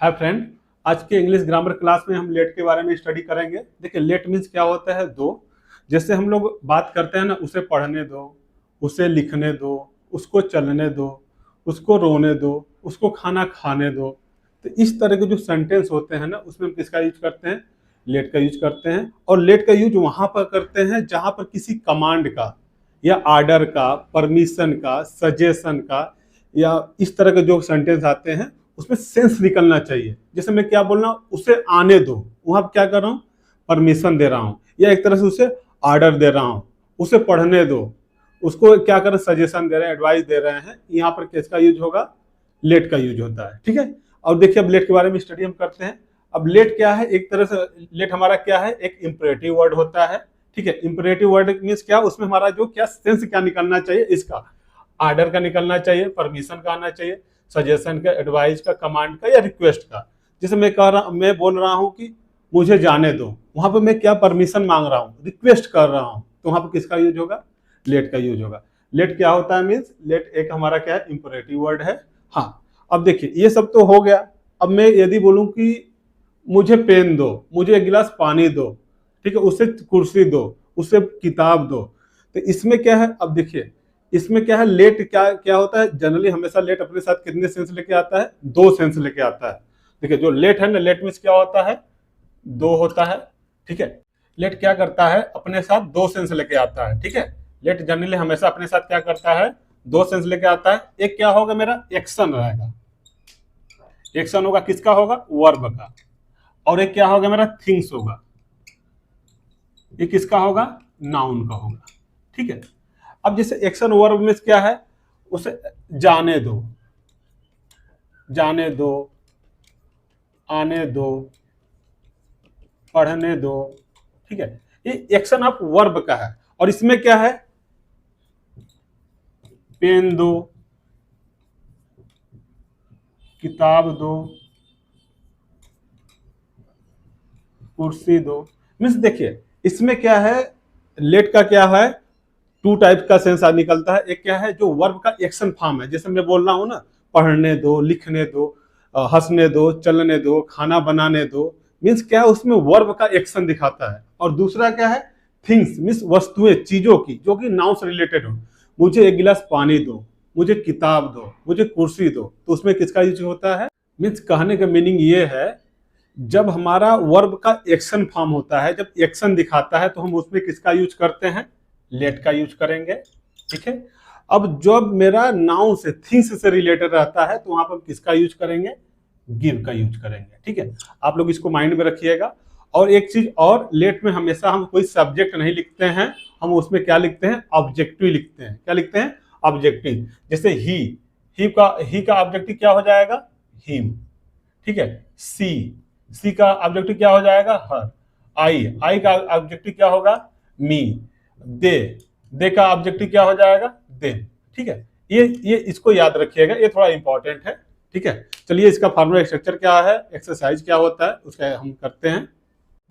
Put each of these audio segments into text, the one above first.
Hi friend, आज के English grammar class में हम लेट के बारे में स्टडी करेंगे। देखिए, लेट मीन्स क्या होता है? दो। जैसे हम लोग बात करते हैं ना, उसे पढ़ने दो, उसे लिखने दो, उसको चलने दो, उसको रोने दो, उसको खाना खाने दो। तो इस तरह के जो सेंटेंस होते हैं ना, उसमें हम किसका यूज करते हैं? लेट का यूज करते हैं। और लेट का यूज वहां पर करते हैं जहां पर किसी कमांड का या आर्डर का, परमिशन का, सजेशन का या इस तरह के जो सेंटेंस आते हैं उसमें सेंस निकलना चाहिए। जैसे मैं क्या बोल रहा हूँ, उसे आने दो, वहां क्या कर रहा हूँ? परमिशन दे रहा हूँ या एक तरह से उसे आर्डर दे रहा हूँ। उसे पढ़ने दो, उसको क्या कर सजेशन दे रहे हैं, एडवाइस दे रहे हैं। यहाँ पर किसका यूज होगा? लेट का यूज होता है। ठीक है। और देखिए, अब लेट के बारे में स्टडी हम करते हैं। अब लेट क्या है? एक तरह से लेट हमारा क्या है? एक इंपरेटिव वर्ड होता है। ठीक है। इंपरेटिव वर्ड मीन्स क्या? उसमें हमारा जो क्या सेंस क्या निकलना चाहिए? इसका आर्डर का निकलना चाहिए, परमिशन का आना चाहिए, सजेशन का, एडवाइस का, कमांड का या रिक्वेस्ट का। जैसे मैं बोल रहा हूं कि मुझे जाने दो, वहां पर मैं क्या परमिशन मांग रहा हूं, रिक्वेस्ट कर रहा हूं, तो वहां पर किसका यूज होगा? लेट का यूज होगा। लेट क्या होता है? मीन्स लेट एक हमारा क्या है? इंपरेटिव वर्ड है। हाँ। अब देखिए, ये सब तो हो गया। अब मैं यदि बोलूं कि मुझे पेन दो, मुझे एक गिलास पानी दो, ठीक है, उसे कुर्सी दो, उसे किताब दो, तो इसमें क्या है? अब देखिए, इसमें क्या है? लेट क्या क्या होता है? जनरली हमेशा लेट अपने साथ कितने सेंस लेके आता है? दो सेंस लेके आता है। देखिए, जो लेट है ना, लेट मीन्स क्या होता है? दो होता है। ठीक है। लेट क्या करता है? अपने साथ दो सेंस लेके आता है। ठीक है। लेट जनरली हमेशा अपने साथ क्या करता है? दो सेंस लेके आता है। एक क्या होगा? मेरा एक्शन रहेगा। एक्शन होगा, किसका होगा? वर्ब का। और एक क्या होगा? मेरा थिंग्स होगा। ये किसका होगा? नाउन का होगा। ठीक है। अब जैसे एक्शन वर्ब में क्या है? उसे जाने दो, जाने दो, आने दो, पढ़ने दो। ठीक है। ये एक्शन ऑफ वर्ब का है। और इसमें क्या है? पेन दो, किताब दो, कुर्सी दो। मीन्स देखिए, इसमें क्या है? लेट का क्या है? टू टाइप का सेंस निकलता है। एक क्या है? जो वर्ब का एक्शन फॉर्म है, जैसे मैं बोल रहा हूं ना, पढ़ने दो, लिखने दो, हंसने दो, चलने दो, खाना बनाने दो। मीन्स क्या है? उसमें वर्ब का एक्शन दिखाता है। और दूसरा क्या है? थिंग्स मीन्स वस्तुएं, चीजों की, जो कि नाउन से रिलेटेड हो। मुझे एक गिलास पानी दो, मुझे किताब दो, मुझे कुर्सी दो, तो उसमें किसका यूज होता है? मीन्स कहने का मीनिंग ये है, जब हमारा वर्ब का एक्शन फॉर्म होता है, जब एक्शन दिखाता है, तो हम उसमें किसका यूज करते हैं? लेट का यूज करेंगे। ठीक है। अब जब मेरा नाउन से, थिंग्स से रिलेटेड रहता है, तो वहां पर किसका यूज करेंगे? गिव का यूज करेंगे। ठीक है। आप लोग इसको माइंड में रखिएगा। और एक चीज और, लेट में हमेशा हम कोई सब्जेक्ट नहीं लिखते हैं, हम उसमें क्या लिखते हैं? ऑब्जेक्टिव लिखते हैं। क्या लिखते हैं? ऑब्जेक्टिव। जैसे ही का ऑब्जेक्टिव क्या हो जाएगा? हिम। ठीक है। सी का ऑब्जेक्टिव क्या हो जाएगा? हर। आई का ऑब्जेक्टिव क्या होगा? मी। दे दे का ऑब्जेक्टिव क्या हो जाएगा? देम। ठीक है। ये इसको याद रखिएगा, ये थोड़ा इंपॉर्टेंट है। ठीक है। चलिए, इसका फार्मूला स्ट्रक्चर क्या है, एक्सरसाइज क्या होता है, उसका हम करते हैं।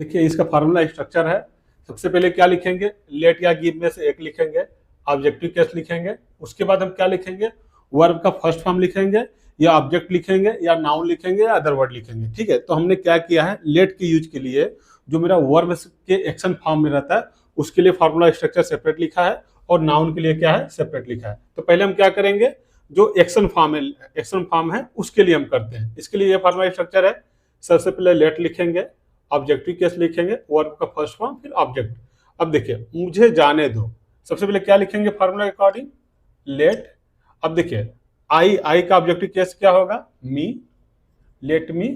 देखिए, इसका फार्मूला स्ट्रक्चर है। सबसे पहले क्या लिखेंगे? लेट या गिव में से एक लिखेंगे, ऑब्जेक्टिव केस लिखेंगे। उसके बाद हम क्या लिखेंगे? वर्ब का फर्स्ट फॉर्म लिखेंगे, या ऑब्जेक्ट लिखेंगे, या नाउन लिखेंगे, या अदर वर्ड लिखेंगे। ठीक है। तो हमने क्या किया है? लेट के यूज के लिए जो मेरा वर्ब के एक्शन फॉर्म में रहता है, उसके लिए फार्मूला स्ट्रक्चर सेपरेट लिखा है, और नाउन के लिए क्या है? सेपरेट लिखा है। तो पहले हम क्या करेंगे? जो एक्शन फॉर्म है उसके लिए हम करते हैं। इसके लिए ये फार्मूला स्ट्रक्चर है। सबसे पहले लेट लिखेंगे, ऑब्जेक्टिव केस लिखेंगे, वर्ब का फर्स्ट फॉर्म, फिर ऑब्जेक्ट। अब देखिए, मुझे जाने दो, सबसे पहले क्या लिखेंगे फार्मूला के अकॉर्डिंग? लेट। अब देखिए, आई का ऑब्जेक्टिव केस क्या होगा? मी। लेट मी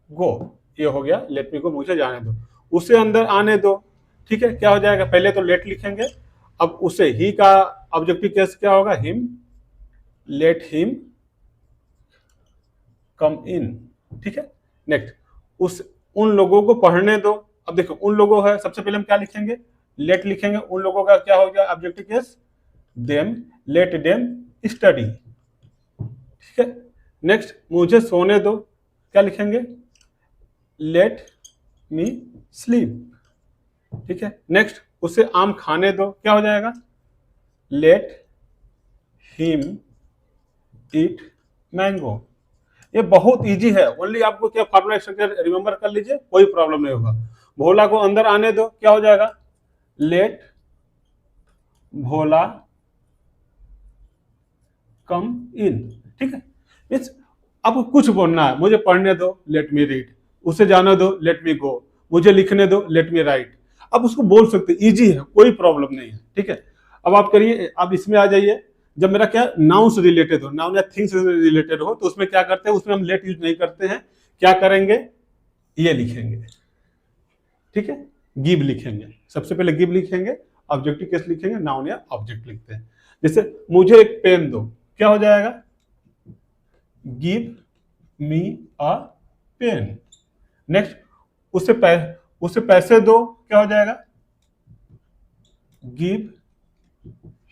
गो। ये हो गया, लेट मी गो, मुझे जाने दो, उसे अंदर आने दो। ठीक है। क्या हो जाएगा? पहले तो लेट लिखेंगे। अब उसे, ही का ऑब्जेक्टिव केस क्या होगा? हिम। लेट हिम कम इन। ठीक है। नेक्स्ट, उस उन लोगों को पढ़ने दो। अब देखो, उन लोगों है, सबसे पहले हम क्या लिखेंगे? लेट लिखेंगे। उन लोगों का क्या हो गया objective case? Them. Let them study. ठीक है। नेक्स्ट, मुझे सोने दो, क्या लिखेंगे? Let me sleep. ठीक है। नेक्स्ट, उसे आम खाने दो, क्या हो जाएगा? लेट हिम ईट मैंगो। ये बहुत इजी है, ओनली आपको क्या फार्मूला स्ट्रक्चर रिमेंबर कर लीजिए, कोई प्रॉब्लम नहीं होगा। भोला को अंदर आने दो, क्या हो जाएगा, लेट भोला कम इन, ठीक है। मीन्स आपको कुछ बोलना है, मुझे पढ़ने दो, लेट मी रीड, उसे जाने दो, लेट मी गो, मुझे लिखने दो, लेट मी राइट। आप उसको बोल सकते, इजी है, कोई प्रॉब्लम नहीं है, ठीक है। अब आप करिए, अब इसमें आ जाइए, जब मेरा क्या नाउन से रिलेटेड हो, नाउन या थिंग से रिलेटेड हो, तो उसमें क्या करते हैं, उसमें हम लेट यूज नहीं करते हैं, क्या करेंगे, ये लिखेंगे, ठीक है, गिव लिखेंगे, सबसे पहले गिव लिखेंगे, ऑब्जेक्टिव केस लिखेंगे, नाउन या ऑब्जेक्ट लिखते हैं। जैसे मुझे एक पेन दो, क्या हो जाएगा, गिव मी अ पेन। नेक्स्ट, उसे पैसे दो, क्या हो जाएगा, गिव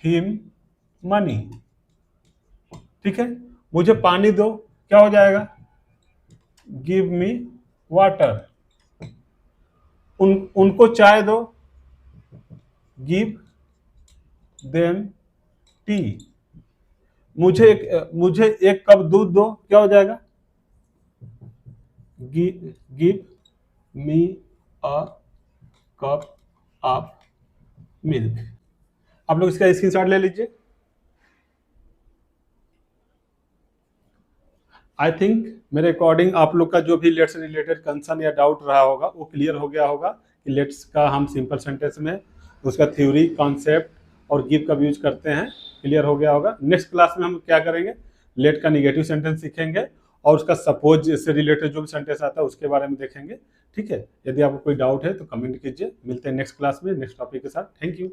हिम मनी, ठीक है। मुझे पानी दो, क्या हो जाएगा, गिव मी वाटर। उनको चाय दो, गिव देम टी। मुझे एक कप दूध दो, क्या हो जाएगा, give me a cup of milk. आप लोग इसका स्क्रीनशॉट ले लीजिए। आई थिंक मेरे अकॉर्डिंग आप लोग का जो भी लेट से रिलेटेड कंसर्न या डाउट रहा होगा वो क्लियर हो गया होगा कि लेट्स का हम सिंपल सेंटेंस में उसका थ्योरी, कॉन्सेप्ट और गिव का यूज करते हैं, क्लियर हो गया होगा। नेक्स्ट क्लास में हम क्या करेंगे, लेट का निगेटिव सेंटेंस सीखेंगे और उसका सपोज से रिलेटेड जो भी सेंटेंस आता है उसके बारे में देखेंगे, ठीक है। यदि आपको कोई डाउट है तो कमेंट कीजिए, मिलते हैं नेक्स्ट क्लास में नेक्स्ट टॉपिक के साथ। Thank you.